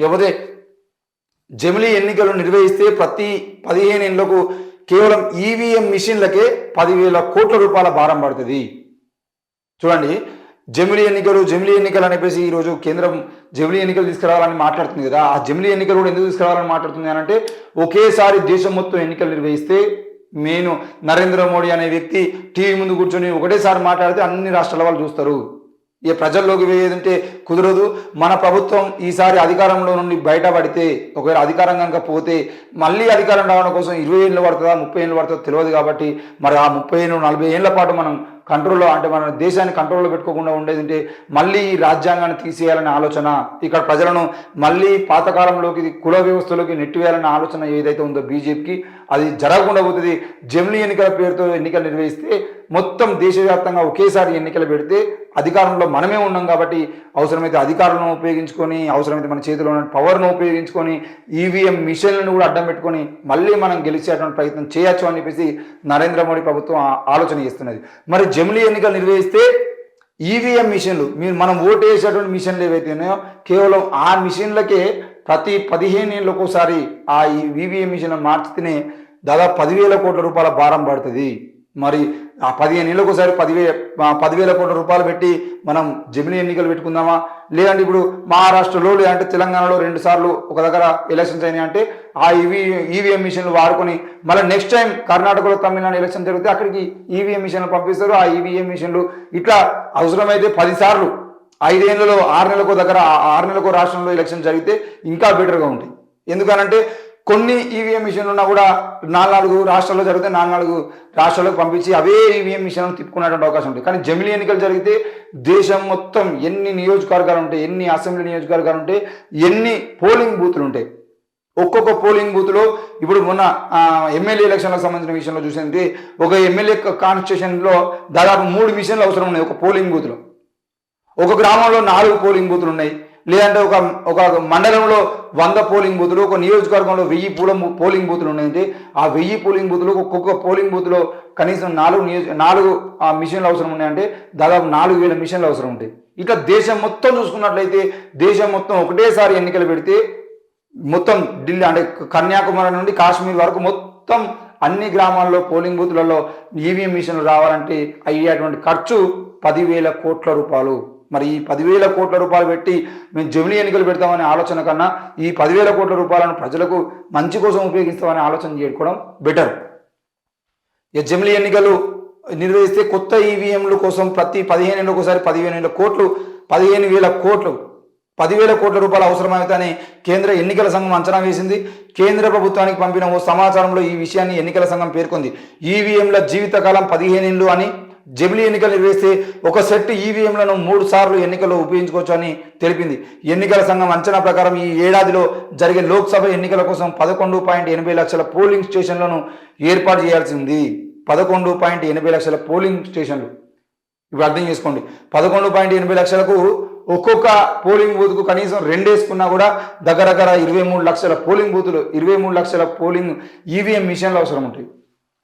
ఇకపోతే జమిలీ ఎన్నికలు నిర్వహిస్తే ప్రతి 15 ఏళ్లకు కేవలం ఈవీఎం మిషన్లకే 10,000 కోట్ల రూపాయల భారం పడుతుంది. చూడండి, జమిలీ ఎన్నికలు అని చెప్పేసి ఈరోజు కేంద్రం జమిలీ ఎన్నికలు తీసుకురావాలని మాట్లాడుతుంది కదా. ఆ జమిలీ ఎన్నికలు కూడా ఎందుకు తీసుకురావాలని మాట్లాడుతుంది అని అంటే, ఒకేసారి దేశం మొత్తం ఎన్నికలు నిర్వహిస్తే నరేంద్ర మోడీ అనే వ్యక్తి టీవీ ముందు కూర్చొని ఒకటేసారి మాట్లాడితే అన్ని రాష్ట్రాల వాళ్ళు చూస్తారు. ఇక ప్రజల్లోకి వేయదంటే కుదరదు. మన ప్రభుత్వం ఈసారి అధికారంలో నుండి బయటపడితే, ఒకవేళ అధికారం కనుక పోతే మళ్ళీ అధికారం రావడం కోసం 20 ఏళ్ళు పడుతుందా 30 ఏళ్ళు పడుతుందో తెలియదు. కాబట్టి మరి ఆ 30 ఏళ్ళు 40 ఏళ్ల పాటు మనం కంట్రోల్లో, అంటే మన దేశాన్ని కంట్రోల్లో పెట్టుకోకుండా ఉండేదంటే మళ్ళీ ఈ రాజ్యాంగాన్ని తీసేయాలనే ఆలోచన, ఇక్కడ ప్రజలను మళ్ళీ పాతకాలంలోకి కుల వ్యవస్థలోకి నెట్టివేయాలనే ఆలోచన ఏదైతే ఉందో బీజేపీకి, అది జరగకుండా పోతుంది. జమిలీ ఎన్నికల పేరుతో ఎన్నికలు నిర్వహిస్తే మొత్తం దేశవ్యాప్తంగా ఒకేసారి ఎన్నికలు పెడితే అధికారంలో మనమే ఉన్నాం కాబట్టి అవసరమైతే అధికారులను ఉపయోగించుకొని, అవసరమైతే మన చేతిలో ఉన్న పవర్ను ఉపయోగించుకొని ఈవీఎం మిషన్లను కూడా అడ్డం పెట్టుకొని మళ్ళీ మనం గెలిచేటువంటి ప్రయత్నం చేయొచ్చు అని చెప్పేసి నరేంద్ర మోడీ ప్రభుత్వం ఆలోచన చేస్తున్నది. మరి జమిలీ ఎన్నికలు నిర్వహిస్తే ఈవీఎం మిషన్లు, మనం ఓటు వేసేటువంటి మిషన్లు ఏవైతే ఉన్నాయో కేవలం ఆ మిషన్లకే ప్రతి 15 ఏళ్ళకు ఒకసారి ఆ ఈవీఎం మిషన్ మార్చితేనే దాదాపు 10,000 కోట్ల రూపాయల భారం పడుతుంది. మరి ఆ 15 ఏళ్ళకు ఒకసారి 10,000 కోట్ల రూపాయలు పెట్టి మనం జమిలీ ఎన్నికలు పెట్టుకుందామా? లేదంటే ఇప్పుడు మహారాష్ట్రలో లేదంటే తెలంగాణలో 2 సార్లు ఒక దగ్గర ఎలక్షన్స్ అయినాయి అంటే ఆ ఈవీఎం మిషన్లు వాడుకొని మళ్ళీ నెక్స్ట్ టైం కర్ణాటకలో తమిళనాడు ఎలక్షన్ జరిగితే అక్కడికి ఈవీఎం మిషన్లు పంపిస్తారు. ఆ ఈవీఎం మిషన్లు ఇట్లా అవసరమైతే 10 సార్లు 5 ఏళ్లలో 6 నెలలకు దగ్గర 6 నెలలకు రాష్ట్రంలో ఎలక్షన్ జరిగితే ఇంకా బెటర్గా ఉంటాయి. ఎందుకనంటే కొన్ని ఈవీఎం మిషన్లు ఉన్నా కూడా 4 రాష్ట్రాల్లో జరిగితే 4 రాష్ట్రాలకు పంపించి అవే ఈవీఎం మిషన్లు తిప్పుకునేటువంటి అవకాశం ఉంటుంది. కానీ జమిలీ ఎన్నికలు జరిగితే దేశం మొత్తం ఎన్ని నియోజకవర్గాలు ఉంటాయి, ఎన్ని అసెంబ్లీ నియోజకవర్గాలు ఉంటాయి, ఎన్ని పోలింగ్ బూతులు ఉంటాయి, ఒక్కొక్క పోలింగ్ బూత్లో ఇప్పుడు మొన్న ఎమ్మెల్యే ఎలక్షన్లకు సంబంధించిన విషయంలో చూసింది, ఒక ఎమ్మెల్యే కాన్స్టిట్యూషన్లో దాదాపు 3 మిషన్లు అవసరం ఉన్నాయి. ఒక పోలింగ్ బూత్లో ఒక గ్రామంలో 4 పోలింగ్ బూతులు ఉన్నాయి. లేదంటే ఒక మండలంలో 100 పోలింగ్ బూతులు, ఒక నియోజకవర్గంలో 1000 పోలింగ్ బూతులు ఉన్నాయంటే ఆ 1000 పోలింగ్ బూతులు ఒక్కొక్క పోలింగ్ బూత్లో కనీసం 4 మిషన్లు అవసరం ఉన్నాయంటే దాదాపు 4,000 మిషన్లు అవసరం ఉంటాయి. ఇట్లా దేశం మొత్తం చూసుకున్నట్లయితే దేశం మొత్తం ఒకటేసారి ఎన్నికలు పెడితే మొత్తం ఢిల్లీ అంటే కన్యాకుమారి నుండి కాశ్మీర్ వరకు మొత్తం అన్ని గ్రామాల్లో పోలింగ్ బూత్లలో ఈవీఎం మిషన్లు రావాలంటే అయ్యేటువంటి ఖర్చు 10,000 కోట్ల రూపాయలు. మరి ఈ 10,000 కోట్ల రూపాయలు పెట్టి మేము జమిలీ ఎన్నికలు పెడతామనే ఆలోచన కన్నా ఈ 10,000 కోట్ల రూపాయలను ప్రజలకు మంచి కోసం ఉపయోగిస్తామనే ఆలోచన చేసుకోవడం బెటర్. ఈ జమిలీ ఎన్నికలు నిర్వహిస్తే కొత్త ఈవీఎంల కోసం ప్రతి 15 ఏళ్ళకు ఒకసారి 15,000 కోట్ల రూపాయలు అవసరమవుతాయని కేంద్ర ఎన్నికల సంఘం అంచనా వేసింది. కేంద్ర ప్రభుత్వానికి పంపిన ఓ సమాచారంలో ఈ విషయాన్ని ఎన్నికల సంఘం పేర్కొంది. ఈవీఎంల జీవితకాలం 15 ఏళ్ళు అని, జమిలీ ఎన్నికలు నిర్వహిస్తే ఒక సెట్ ఈవీఎంలను 3 సార్లు ఎన్నికల్లో ఉపయోగించుకోవచ్చు అని తెలిపింది. ఎన్నికల సంఘం అంచనా ప్రకారం ఈ ఏడాదిలో జరిగే లోక్సభ ఎన్నికల కోసం 11.80 లక్షల పోలింగ్ స్టేషన్లను ఏర్పాటు చేయాల్సి ఉంది. 11.80 లక్షల పోలింగ్ స్టేషన్లు. ఇప్పుడు అర్థం చేసుకోండి, 11.80 లక్షలకు ఒక్కొక్క పోలింగ్ బూత్కు కనీసం 2 వేసుకున్నా కూడా దగ్గర 23 లక్షల పోలింగ్ బూతులు, 23 లక్షల పోలింగ్ ఈవీఎం మిషన్లు అవసరం ఉంటాయి.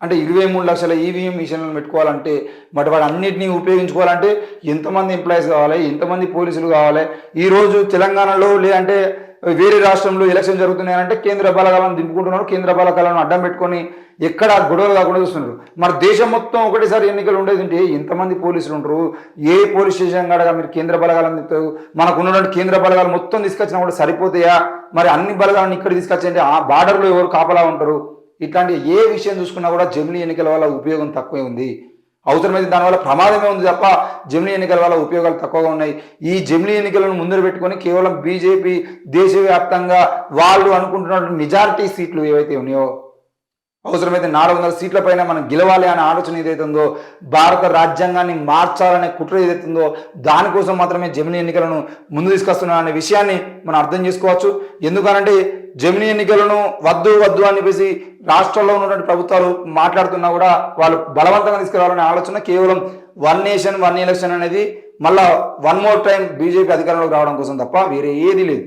అంటే 23 లక్షల ఈవీఎం మిషన్లను పెట్టుకోవాలంటే వాటి అన్నింటినీ ఉపయోగించుకోవాలంటే ఎంతమంది ఎంప్లాయీస్ కావాలి, ఎంతమంది పోలీసులు కావాలి? ఈరోజు తెలంగాణలో లేదంటే వేరే రాష్ట్రంలో ఎలక్షన్ జరుగుతున్నాయంటే కేంద్ర బలగాలను దింపుకుంటున్నారు. కేంద్ర బలగాలను అడ్డం పెట్టుకొని ఎక్కడ గొడవలు కాకుండా చూస్తున్నారు. మరి దేశం మొత్తం ఒకటేసారి ఎన్నికలు ఉండేది అంటే ఎంతమంది పోలీసులు ఉంటారు? ఏ పోలీస్ స్టేషన్ కాడగా మీరు కేంద్ర బలగాలను మనకు ఉన్నటువంటి కేంద్ర బలగాలు మొత్తం తీసుకొచ్చినా కూడా సరిపోతాయా? మరి అన్ని బలగాలను ఇక్కడ తీసుకొచ్చాయంటే ఆ బార్డర్లో ఎవరు కాపలా ఉంటారు? ఇట్లాంటి ఏ విషయం చూసుకున్నా కూడా జమిలీ ఎన్నికల వల్ల ఉపయోగం తక్కువే ఉంది. అవసరమైతే దానివల్ల ప్రమాదమే ఉంది తప్ప జమిలీ ఎన్నికల వల్ల ఉపయోగాలు తక్కువగా ఉన్నాయి. ఈ జమిలీ ఎన్నికలను ముందర పెట్టుకొని కేవలం బీజేపీ దేశవ్యాప్తంగా వాళ్ళు అనుకుంటున్న మెజారిటీ సీట్లు ఏవైతే ఉన్నాయో, అవసరమైతే 400 సీట్ల పైన మనం గెలవాలి అనే ఆలోచన ఏదైతే ఉందో, భారత రాజ్యాంగాన్ని మార్చాలనే కుట్ర ఏదైతే ఉందో దానికోసం మాత్రమే జమిలీ ఎన్నికలను ముందు తీసుకొస్తున్నా అనే విషయాన్ని మనం అర్థం చేసుకోవచ్చు. ఎందుకనంటే జమిలీ ఎన్నికలను వద్దు అని చెప్పేసి రాష్ట్రంలో ఉన్నటువంటి ప్రభుత్వాలు మాట్లాడుతున్నా కూడా వాళ్ళు బలవంతంగా తీసుకురావాలనే ఆలోచన కేవలం 1 నేషన్ 1 ఎలక్షన్ అనేది మళ్ళా 1 మోర్ టైం బీజేపీ అధికారంలోకి రావడం కోసం తప్ప వేరే ఏది లేదు.